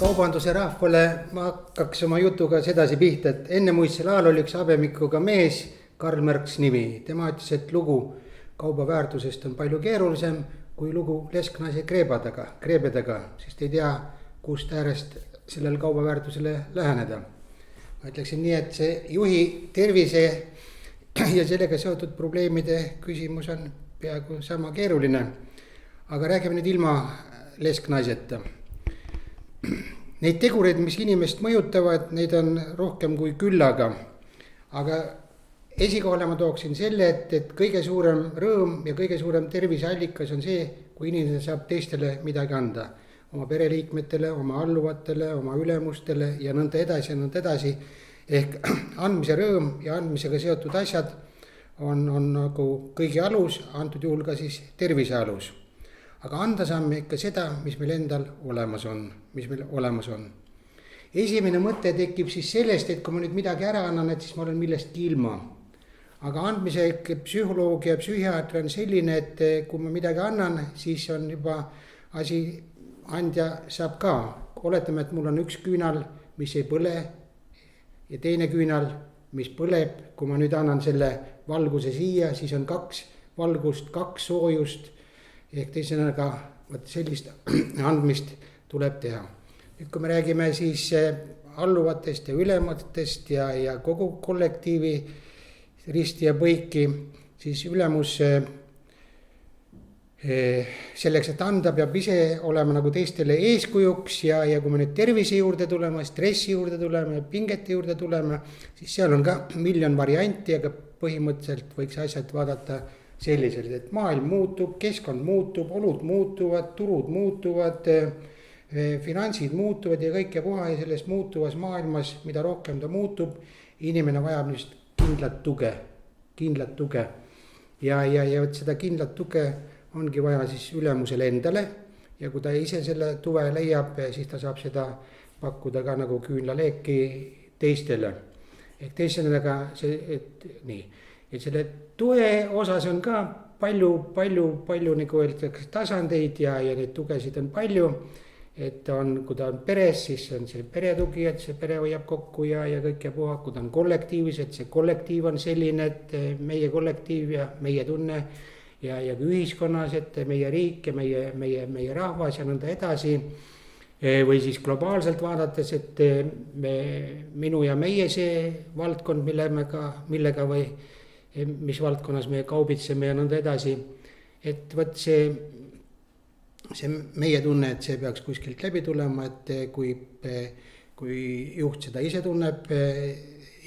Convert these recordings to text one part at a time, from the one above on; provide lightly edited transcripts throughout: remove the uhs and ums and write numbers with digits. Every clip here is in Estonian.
kaubanduse rahvale ma hakkaks oma jutuga sedasi pihta, et ennemuistsel ajal oli üks habemikuga mees, Karl Marx nimi. Tema ütles, et lugu kauba väärtusest on palju keerulisem kui lugu lesknaise kreebedega, sest ei tea, kust äärest sellel kauba väärtusele läheneda. Ma ütleksin nii, et see juhi tervise ja sellega seotud probleemide küsimus on peaaegu sama keeruline. Aga räägime nüüd ilma lesknaiseta. Neid tegureid, mis inimest mõjutavad, neid on rohkem kui küllaga. Aga esikohale ma tooksin selle, et kõige suurem rõõm ja kõige suurem terviseallikas on see, kui inimene saab teistele midagi anda. Oma pereliikmetele, oma alluvatele, oma ülemustele ja nõnda edasi ja nõnda edasi. Ehk andmise rõõm ja andmisega seotud asjad on nagu kõigi alus, antud juhul ka siis tervise alus. Aga anda saame ikka seda, mis meil endal olemas on. Esimene mõte tekib siis sellest, et kui ma nüüd midagi ära annan, et siis ma olen millestki ilma. Aga andmise psühholoogia ja psühhiaatri on selline, et kui ma midagi annan, siis on juba asi, andja saab ka. Oletame, et mul on üks küünal, mis ei põle ja teine küünal, mis põleb. Kui ma nüüd annan selle valguse siia, siis on 2 valgust, 2 soojust. Ehk teisena sellist andmist tuleb teha. Nüüd kui me räägime siis alluvatest ja ülematest ja kogu kollektiivi risti ja põiki, siis ülemus selleks, et anda, peab ise olema nagu teistele eeskujuks ja kui me nüüd tervise juurde tuleme, stressi juurde tuleme, pingete juurde tuleme, siis seal on ka miljon varianti, aga põhimõtteliselt võiks asjad vaadata selliselt, et maailm muutub, keskkond muutub, olud muutuvad, turud muutuvad, finantsid muutuvad ja kõik ja puha ja selles muutuvas maailmas, mida rohkem ta muutub, inimene vajab just kindlat tuge. Ja seda kindlat tuge ongi vaja siis ülemusele endale ja kui ta ise selle tuve leiab, siis ta saab seda pakkuda ka nagu küünlaleeki teistele. Ehk teisega see, et selle toe osas on ka palju nagu öeldakse tasandeid ja neid tugesid on palju. Et kui ta on peres, siis on see peretugi, et see pere hoiab kokku ja kõik ja puha. Kui ta on kollektiivis, et see kollektiiv on selline, et meie kollektiiv ja meie tunne ja ühiskonnas, et meie riik ja meie rahvas ja nõnda edasi. Või siis globaalselt vaadates, et minu ja meie see valdkond, millega või mis valdkonnas me kaubitseme ja nõnda edasi. Et võt see meie tunne, et see peaks kuskilt läbi tulema, et kui juht seda ise tunneb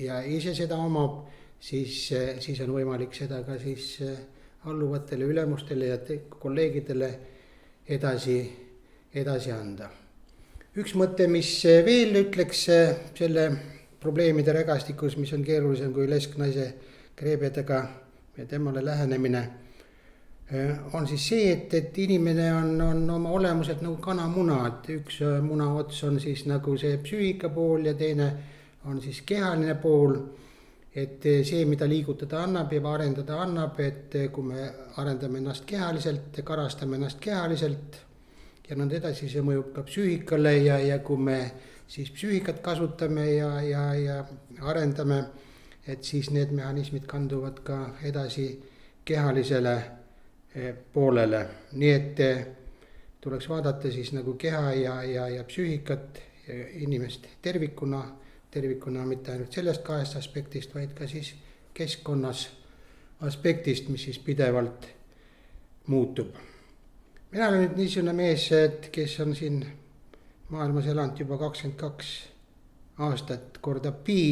ja ise seda omab, siis on võimalik seda ka siis alluvatele, ülemustele ja kolleegidele edasi anda. Üks mõte, mis veel ütleks selle probleemide regastikus, mis on keerulisem kui lesknaise kreebedega ja temale lähenemine, on siis see, et inimene on oma olemuselt nagu kanamuna, et üks muna ots on siis nagu see psüühika pool ja teine on siis kehaline pool. Et see, mida liigutada annab ja arendada annab, et kui me arendame ennast kehaliselt, karastame ennast kehaliselt ja nõnda edasi, see mõjub ka psüühikale ja kui me siis psüühikat kasutame ja arendame, et siis need mehhanismid kanduvad ka edasi kehalisele poolele. Nii et tuleks vaadata siis nagu keha ja psüühikat ja inimest tervikuna mitte ainult sellest 2 aspektist, vaid ka siis keskkonnas aspektist, mis siis pidevalt muutub. Mina olen nüüd niisugune mees, kes on siin maailmas elanud juba 22 aastat korda pi.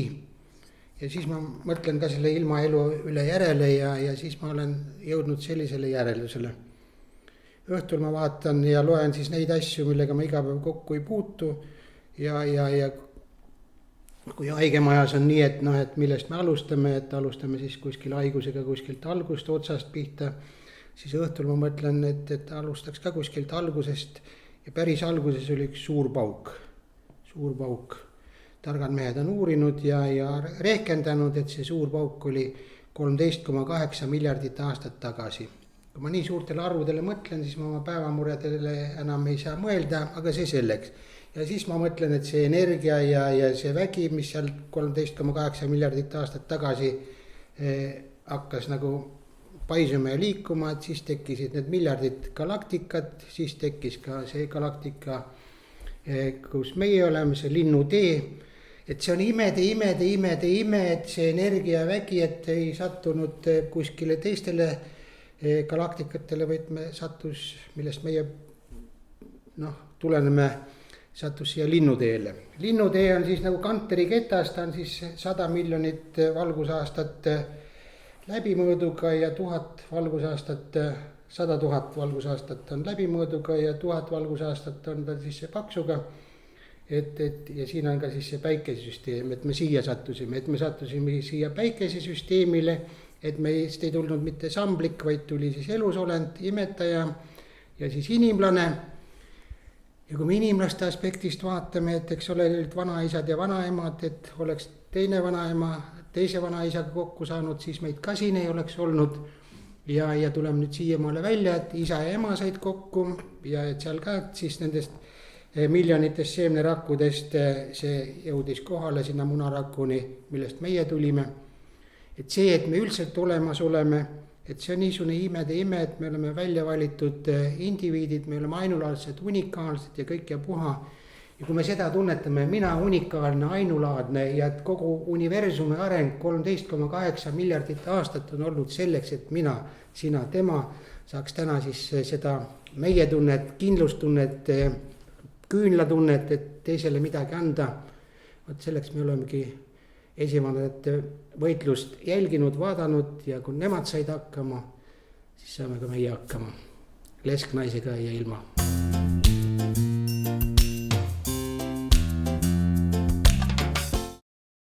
Ja siis ma mõtlen ka selle ilmaelu üle järele ja siis ma olen jõudnud sellisele järeldusele. Õhtul ma vaatan ja loen siis neid asju, millega ma iga päev kokku ei puutu ja kui haigemajas on nii, et millest me alustame siis kuskil haigusega kuskilt algust otsast pihta, siis õhtul ma mõtlen, et alustaks ka kuskilt algusest ja päris alguses oli üks suur pauk. Targad mehed on uurinud ja rehkendanud, et see suur pauk oli 13,8 miljardit aastat tagasi. Kui ma nii suurtele arvudele mõtlen, siis ma oma päevamuredele enam ei saa mõelda, aga see selleks. ja siis ma mõtlen, et see energia ja see vägi, mis seal 13,8 miljardit aastat tagasi hakkas nagu paisuma ja liikuma, et siis tekkisid need miljardid galaktikat, siis tekkis ka see galaktika, kus meie oleme, see linnutee. Et see on ime, et see energia vägi, et ei sattunud kuskile teistele galaktikatele, vaid me sattus, millest meie tuleneme, sattus siia linnuteele. Linnutee on siis nagu Kanteri ketas, ta on siis 100 miljonit valgusaastat läbimõõduga ja 1000 valgusaastat, 100 000 valgusaastat on läbimõõduga ja 1000 valgusaastat on ta siis see paksuga. Ja siin on ka siis see päikesesüsteem, et me siia sattusime, siia päikesesüsteemile, et meist ei tulnud mitte samblik, vaid tuli siis elusolend, imetaja ja siis inimlane. Ja kui me inimlaste aspektist vaatame, et eks ole nüüd vanaisad ja vanaemad, et oleks teine vanaema teise vanaisaga kokku saanud, siis meid ka siin ei oleks olnud. Ja tuleme nüüd siiamaale välja, et isa ja ema said kokku ja et seal ka siis nendest miljonitest seemnerakkudest see jõudis kohale sinna munarakuni, millest meie tulime. Et see, et me üldiselt olemas oleme, et see on niisugune ime, et me oleme välja valitud indiviidid, me oleme ainulaadsed, unikaalsed ja kõik ja puha. Ja kui me seda tunnetame, mina unikaalne, ainulaadne ja et kogu universumi areng 13,8 miljardit aastat on olnud selleks, et mina, sina, tema saaks täna siis seda meie tunnet, kindlustunnet, küünlatunnet, et teisele midagi anda. Võt selleks me olemegi esivanemate võitlust jälginud, vaadanud ja kui nemad said hakkama, siis saame ka meie hakkama. Lesknaisega ja ilma.